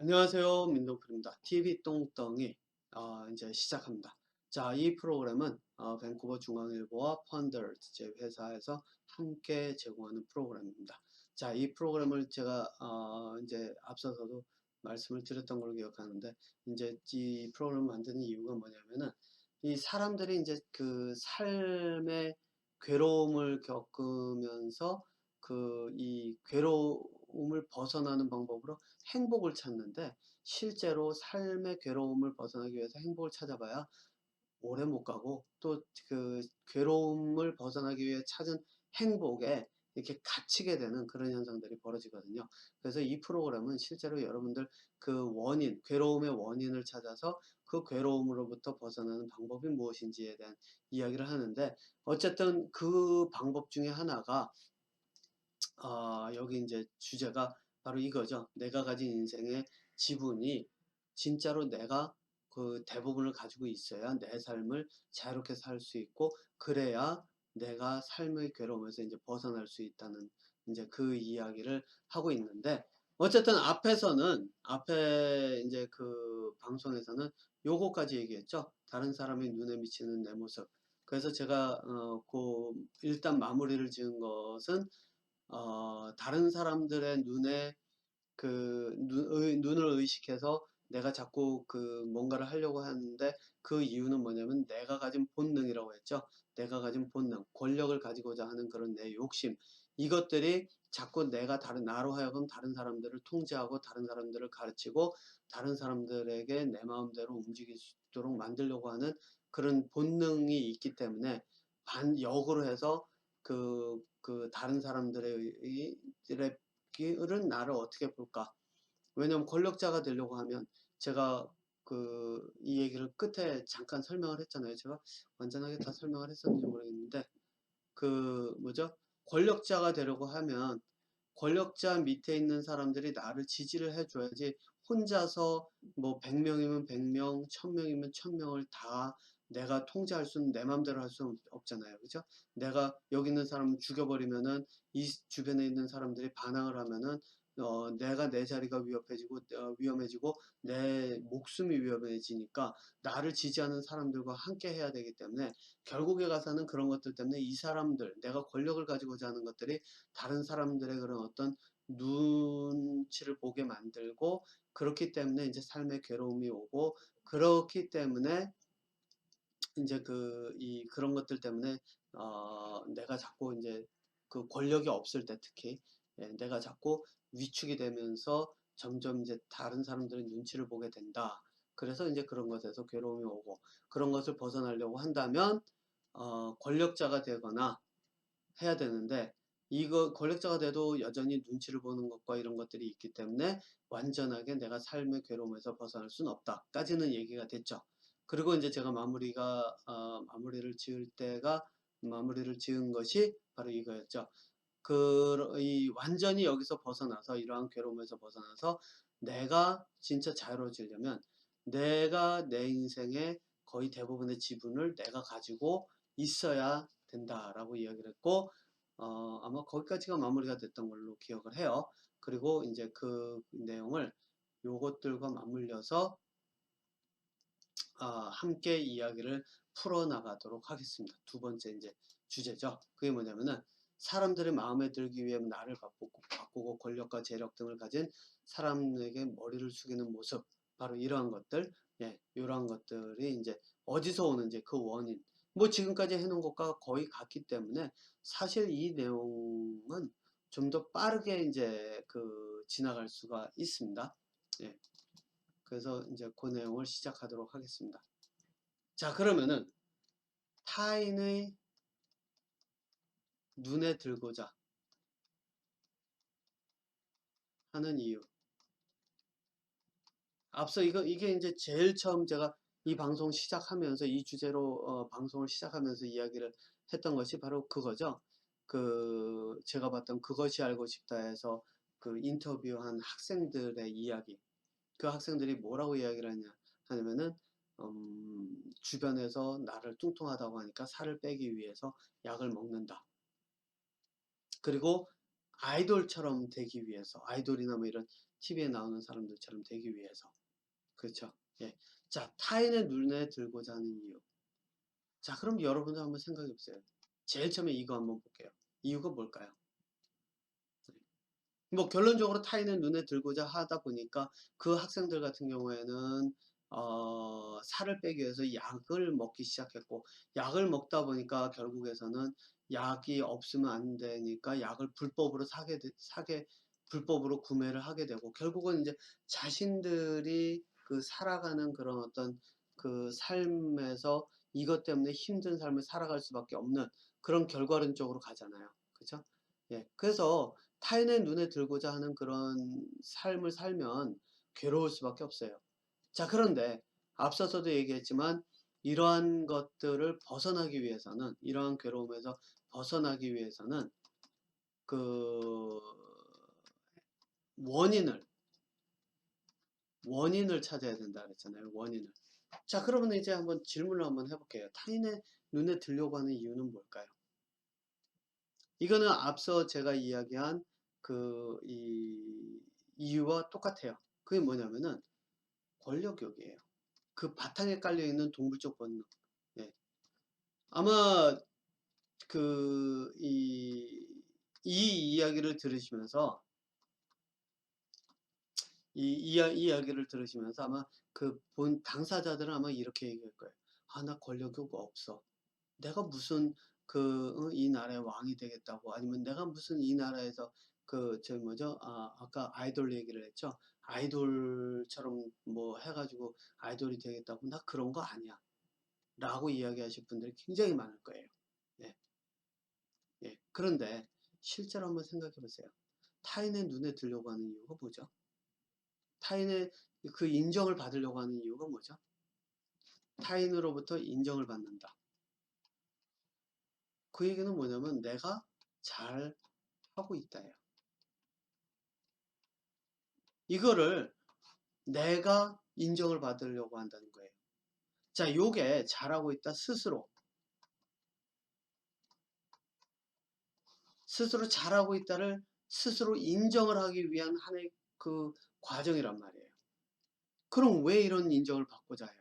안녕하세요. 민동풀입니다. TV 똥덩이 이제 시작합니다. 자, 이 프로그램은 밴쿠버 중앙일보와 펀더드 제 회사에서 함께 제공하는 프로그램입니다. 자, 이 프로그램을 제가 이제 앞서서도 말씀을 드렸던 걸로 기억하는데, 이제 이 프로그램을 만드는 이유가 뭐냐면은 이 사람들이 이제 그 삶의 괴로움을 겪으면서 그 이 괴로움을 벗어나는 방법으로 행복을 찾는데, 실제로 삶의 괴로움을 벗어나기 위해서 행복을 찾아봐야 오래 못 가고, 또 그 괴로움을 벗어나기 위해 찾은 행복에 이렇게 갇히게 되는 그런 현상들이 벌어지거든요. 그래서 이 프로그램은 실제로 여러분들 그 원인, 괴로움의 원인을 찾아서 그 괴로움으로부터 벗어나는 방법이 무엇인지에 대한 이야기를 하는데, 어쨌든 그 방법 중에 하나가 여기 이제 주제가 바로 이거죠. 내가 가진 인생의 지분이 진짜로 내가 그 대부분을 가지고 있어야 내 삶을 자유롭게 살 수 있고, 그래야 내가 삶의 괴로움에서 이제 벗어날 수 있다는 이제 그 이야기를 하고 있는데, 어쨌든 앞에 이제 그 방송에서는 요거까지 얘기했죠. 다른 사람의 눈에 미치는 내 모습. 그래서 제가 일단 마무리를 지은 것은 다른 사람들의 눈에 눈을 의식해서 내가 자꾸 그 뭔가를 하려고 하는데, 그 이유는 뭐냐면 내가 가진 본능이라고 했죠. 내가 가진 본능, 권력을 가지고자 하는 그런 내 욕심, 이것들이 자꾸 내가 나로 하여금 다른 사람들을 통제하고 다른 사람들을 가르치고 다른 사람들에게 내 마음대로 움직일 수 있도록 만들려고 하는 그런 본능이 있기 때문에, 역으로 해서 다른 들은 나를 어떻게 볼까? 왜냐면 권력자가 되려고 하면, 제가 이 얘기를 끝에 잠깐 설명을 했잖아요. 제가 완전하게 다 설명을 했었는지 모르겠는데, 뭐죠? 권력자가 되려고 하면 권력자 밑에 있는 사람들이 나를 지지를 해줘야지, 혼자서 뭐 100명이면 100명, 1000명이면 1000명을 다 내가 통제할 수는, 내 마음대로 할 수는 없잖아요. 그죠? 내가 여기 있는 사람을 죽여버리면은 이 주변에 있는 사람들이 반항을 하면은 내가 내 자리가 위험해지고 내 목숨이 위험해지니까 나를 지지하는 사람들과 함께 해야 되기 때문에, 결국에 가서는 그런 것들 때문에 이 사람들, 내가 권력을 가지고자 하는 것들이 다른 사람들의 그런 어떤 눈치를 보게 만들고, 그렇기 때문에 이제 삶의 괴로움이 오고, 그렇기 때문에 이제 그런 것들 때문에 내가 자꾸 이제 그 권력이 없을 때 특히, 내가 자꾸 위축이 되면서 점점 이제 다른 사람들의 눈치를 보게 된다. 그래서 이제 그런 것에서 괴로움이 오고, 그런 것을 벗어나려고 한다면 권력자가 되거나 해야 되는데, 이거 권력자가 돼도 여전히 눈치를 보는 것과 이런 것들이 있기 때문에 완전하게 내가 삶의 괴로움에서 벗어날 수는 없다까지는 얘기가 됐죠. 그리고 이제 제가 마무리를 지은 것이 바로 이거였죠. 이 완전히 여기서 벗어나서, 이러한 괴로움에서 벗어나서 내가 진짜 자유로워지려면, 내가 내 인생의 거의 대부분의 지분을 내가 가지고 있어야 된다라고 이야기를 했고, 아마 거기까지가 마무리가 됐던 걸로 기억을 해요. 그리고 이제 그 내용을 요것들과 맞물려서 함께 이야기를 풀어나가도록 하겠습니다. 두 번째 이제 주제죠. 그게 뭐냐면은, 사람들의 마음에 들기 위해 나를 바꾸고 권력과 재력 등을 가진 사람에게 머리를 숙이는 모습, 바로 이러한 것들, 이러한 것들이 이제 어디서 오는지 그 원인, 뭐 지금까지 해놓은 것과 거의 같기 때문에 사실 이 내용은 좀 더 빠르게 이제 지나갈 수가 있습니다. 예. 그래서 이제 그 내용을 시작하도록 하겠습니다. 자, 그러면은 타인의 눈에 들고자 하는 이유. 앞서 이게 이제 제일 처음 제가 이 방송 시작하면서, 이 주제로 방송을 시작하면서 이야기를 했던 것이 바로 그거죠. 제가 봤던 그것이 알고 싶다에서 인터뷰한 학생들의 이야기. 그 학생들이 뭐라고 이야기를 하냐면은, 주변에서 나를 뚱뚱하다고 하니까 살을 빼기 위해서 약을 먹는다. 그리고 아이돌처럼 되기 위해서, 아이돌이나 뭐 이런 TV에 나오는 사람들처럼 되기 위해서. 그렇죠? 예. 자, 타인의 눈에 들고자 하는 이유. 자, 그럼 여러분도 한번 생각해 보세요. 제일 처음에 이거 한번 볼게요. 이유가 뭘까요? 뭐 결론적으로 타인의 눈에 들고자 하다 보니까 그 학생들 같은 경우에는 살을 빼기 위해서 약을 먹기 시작했고, 약을 먹다 보니까 결국에서는 약이 없으면 안 되니까 약을 불법으로 사게 불법으로 구매를 하게 되고, 결국은 이제 자신들이 그 살아가는 그런 어떤 그 삶에서 이것 때문에 힘든 삶을 살아갈 수밖에 없는 그런 결과론적으로 가잖아요. 그죠? 예. 그래서 타인의 눈에 들고자 하는 그런 삶을 살면 괴로울 수밖에 없어요. 자, 그런데 앞서서도 얘기했지만 이러한 것들을 벗어나기 위해서는, 이러한 괴로움에서 벗어나기 위해서는 그 원인을 찾아야 된다 그랬잖아요. 원인을. 자, 그러면 이제 한번 질문을 한번 해볼게요. 타인의 눈에 들려고 하는 이유는 뭘까요? 이거는 앞서 제가 이야기한 이 이유와 똑같아요. 그게 뭐냐면은 권력욕이에요. 그 바탕에 깔려 있는 동물적 본능. 예. 아마 이 이야기를 들으시면서 이 이야기를 들으시면서 아마 그 본 당사자들은 아마 이렇게 얘기할 거예요. 아, 나 권력욕 없어. 내가 무슨 이 나라의 왕이 되겠다고, 아니면 내가 무슨 이 나라에서 저 뭐죠? 아까 아이돌 얘기를 했죠. 아이돌처럼 뭐 해가지고 아이돌이 되겠다고, 나 그런 거 아니야. 라고 이야기하실 분들이 굉장히 많을 거예요. 예, 예. 그런데 실제로 한번 생각해 보세요. 타인의 눈에 들려고 하는 이유가 뭐죠? 타인의 그 인정을 받으려고 하는 이유가 뭐죠? 타인으로부터 인정을 받는다. 그 얘기는 뭐냐면 내가 잘 하고 있다예요. 이거를 내가 인정을 받으려고 한다는 거예요. 자, 요게 잘하고 있다 스스로 잘하고 있다를 스스로 인정을 하기 위한 하나의 그 과정이란 말이에요. 그럼 왜 이런 인정을 받고자 해요?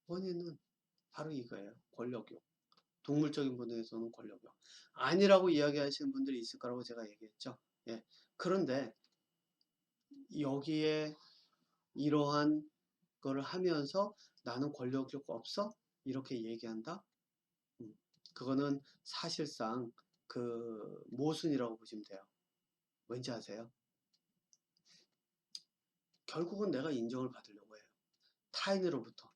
원인은 바로 이거예요. 권력욕. 동물적인 부분에서는 권력욕. 아니라고 이야기하시는 분들이 있을 거라고 제가 얘기했죠. 예. 그런데 여기에 이러한 거를 하면서 나는 권력욕 없어? 이렇게 얘기한다? 음, 그거는 사실상 모순이라고 보시면 돼요. 왠지 아세요? 결국은 내가 인정을 받으려고 해요. 타인으로부터.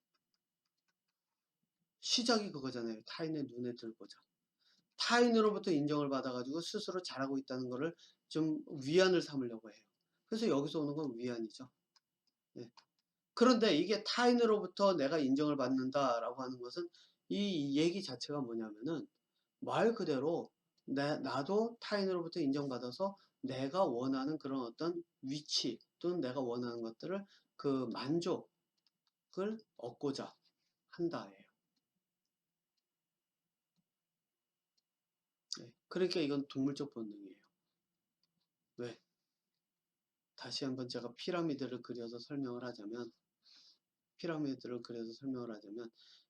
시작이 그거잖아요. 타인의 눈에 들고자. 타인으로부터 인정을 받아가지고 스스로 잘하고 있다는 거를 좀 위안을 삼으려고 해요. 그래서 여기서 오는 건 위안이죠. 네. 그런데 이게 타인으로부터 내가 인정을 받는다라고 하는 것은 이 얘기 자체가 뭐냐면은 말 그대로 나도 타인으로부터 인정받아서 내가 원하는 그런 어떤 위치 또는 내가 원하는 것들을 그 만족을 얻고자 한다예요. 네. 그러니까 이건 동물적 본능이에요. 왜? 다시 한번 제가 피라미드를 그려서 설명을 하자면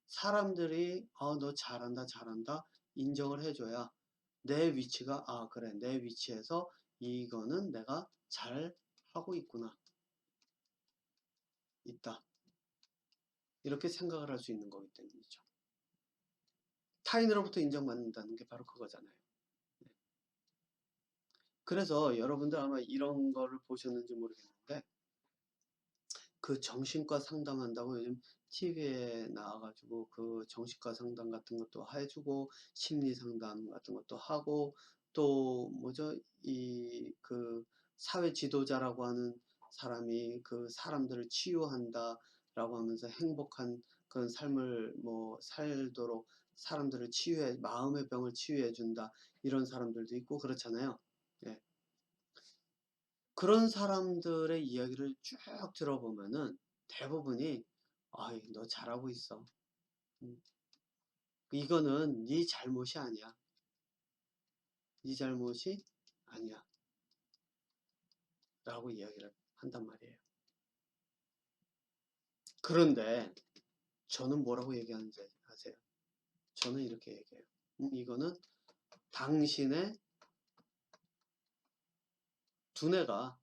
사람들이 너 잘한다 잘한다 인정을 해줘야 내 위치가 그래 내 위치에서 이거는 내가 잘 하고 있다 이렇게 생각을 할 수 있는 거기 때문이죠. 타인으로부터 인정받는다는 게 바로 그거잖아요. 네. 그래서 여러분들 아마 이런 거를 보셨는지 모르겠는데 그 정신과 상담한다고 요즘 TV에 나와가지고 그 정신과 상담 같은 것도 해주고 심리 상담 같은 것도 하고 또 뭐죠 사회 지도자라고 하는 사람이 그 사람들을 치유한다라고 하면서 행복한 그런 삶을 뭐 살도록 사람들을 마음의 병을 치유해 준다 이런 사람들도 있고 그렇잖아요. 예. 그런 사람들의 이야기를 쭉 들어보면은 대부분이 너 잘하고 있어. 음, 이거는 네 잘못이 아니야. 네 잘못이 아니야. 라고 이야기를 한단 말이에요. 그런데 저는 뭐라고 얘기하는지 아세요? 저는 이렇게 얘기해요. 이거는 당신의 두뇌가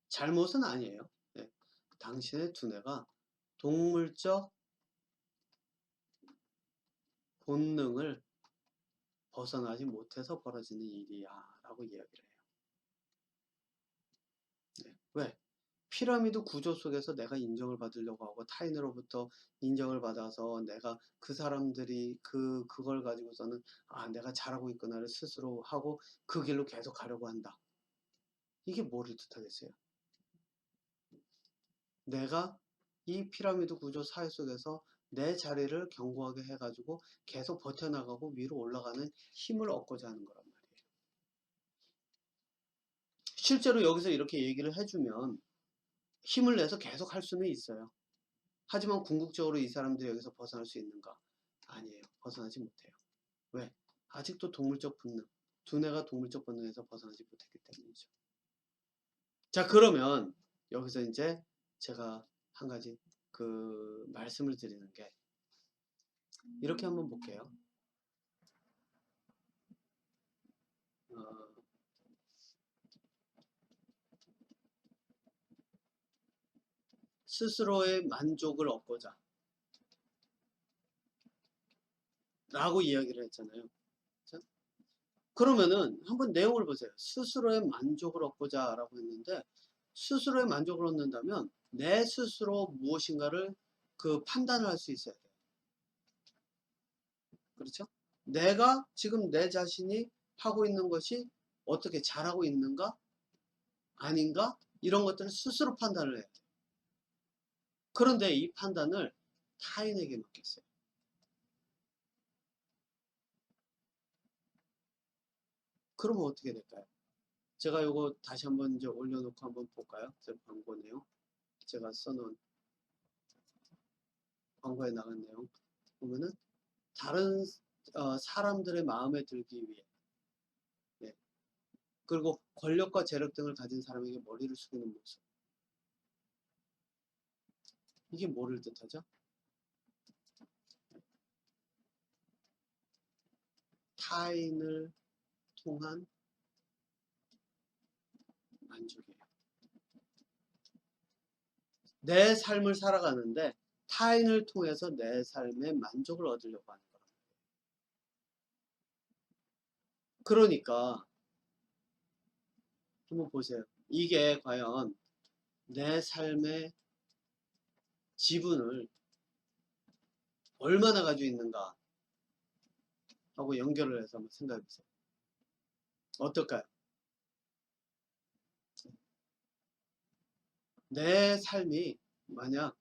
잘못은 아니에요. 네. 당신의 두뇌가 동물적 본능을 벗어나지 못해서 벌어지는 일이야 라고 이야기를 해요. 네. 왜? 피라미드 구조 속에서 내가 인정을 받으려고 하고 타인으로부터 인정을 받아서 내가 그 사람들이 그걸 가지고서는 아 내가 잘하고 있구나를 스스로 하고 그 길로 계속 가려고 한다. 이게 뭐를 뜻하겠어요? 내가 이 피라미드 구조 사회 속에서 내 자리를 견고하게 해가지고 계속 버텨나가고 위로 올라가는 힘을 얻고자 하는 거란 말이에요. 실제로 여기서 이렇게 얘기를 해주면 힘을 내서 계속 할 수는 있어요. 하지만 궁극적으로 이 사람들이 여기서 벗어날 수 있는가? 아니에요. 벗어나지 못해요. 왜? 아직도 동물적 본능, 두뇌가 동물적 본능에서 벗어나지 못했기 때문이죠. 자, 그러면 여기서 이제 제가 한 가지 그 말씀을 드리는 게 이렇게 한번 볼게요. 어, 스스로의 만족을 얻고자 라고 이야기를 했잖아요. 자, 그러면은 한번 내용을 보세요. 스스로의 만족을 얻고자 라고 했는데 스스로의 만족을 얻는다면 내 스스로 무엇인가를 그 판단을 할 수 있어야 돼요. 그렇죠? 내가 지금 내 자신이 하고 있는 것이 어떻게 잘하고 있는가? 아닌가? 이런 것들을 스스로 판단을 해야 돼요. 그런데 이 판단을 타인에게 맡겼어요. 그러면 어떻게 될까요? 제가 이거 다시 한번 이제 올려놓고 한번 볼까요? 제 광고 내용. 제가 써놓은 광고에 나간 내용. 보면은 다른 사람들의 마음에 들기 위해 예. 그리고 권력과 재력 등을 가진 사람에게 머리를 숙이는 모습. 이게 뭐를 뜻하죠? 타인을 통한 만족이에요. 내 삶을 살아가는데 타인을 통해서 내 삶의 만족을 얻으려고 하는 거예요. 그러니까 한번 보세요. 이게 과연 내 삶의 지분을 얼마나 가지고 있는가 하고 연결을 해서 한번 생각해 보세요. 어떨까요? 내 삶이 만약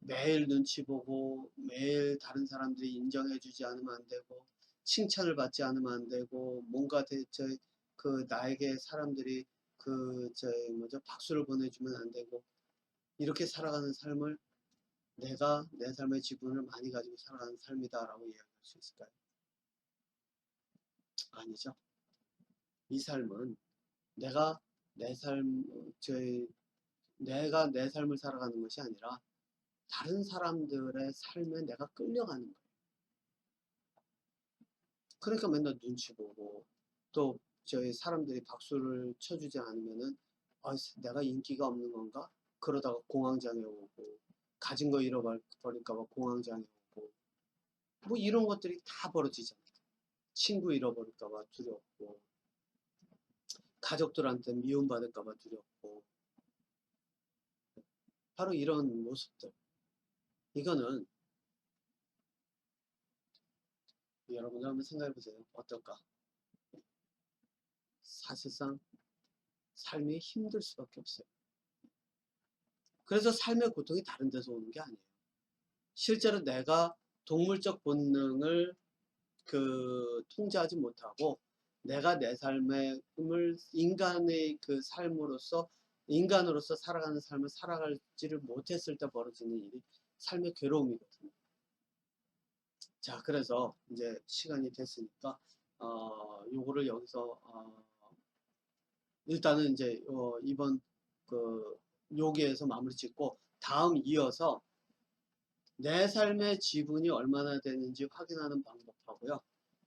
매일 눈치 보고 매일 다른 사람들이 인정해 주지 않으면 안 되고 칭찬을 받지 않으면 안 되고 뭔가 대체 그 나에게 사람들이 그 뭐죠 박수를 보내주면 안 되고 이렇게 살아가는 삶을 내가 내 삶의 지분을 많이 가지고 살아가는 삶이다라고 이야기할 수 있을까요? 아니죠. 이 삶은 내가 내 삶, 내가 내 삶을 살아가는 것이 아니라 다른 사람들의 삶에 내가 끌려가는 거예요. 그러니까 맨날 눈치 보고 또 저희 사람들이 박수를 쳐주지 않으면은 아, 내가 인기가 없는 건가? 그러다가 공황장애 오고 가진 거 잃어버릴까 봐 공황장애 오고 뭐 이런 것들이 다 벌어지잖아요. 친구 잃어버릴까 봐 두렵고 가족들한테 미움받을까 봐 두렵고 바로 이런 모습들 이거는 여러분들 한번 생각해 보세요. 어떨까? 사실상 삶이 힘들 수밖에 없어요. 그래서 삶의 고통이 다른 데서 오는 게 아니에요. 실제로 내가 동물적 본능을 통제하지 못하고 내가 내 삶의 꿈을 인간의 그 삶으로서 인간으로서 살아가는 삶을 살아가지를 못했을 때 벌어지는 일이 삶의 괴로움이거든요. 자, 그래서 이제 시간이 됐으니까 요거를 여기서 일단은 이제 이번 그 여기에서 마무리 짓고 다음 이어서 내 삶의 지분이 얼마나 되는지 확인하는 방법하고요.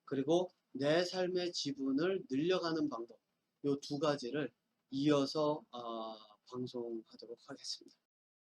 그리고 내 삶의 지분을 늘려가는 방법, 요 두 가지를 이어서 방송하도록 하겠습니다.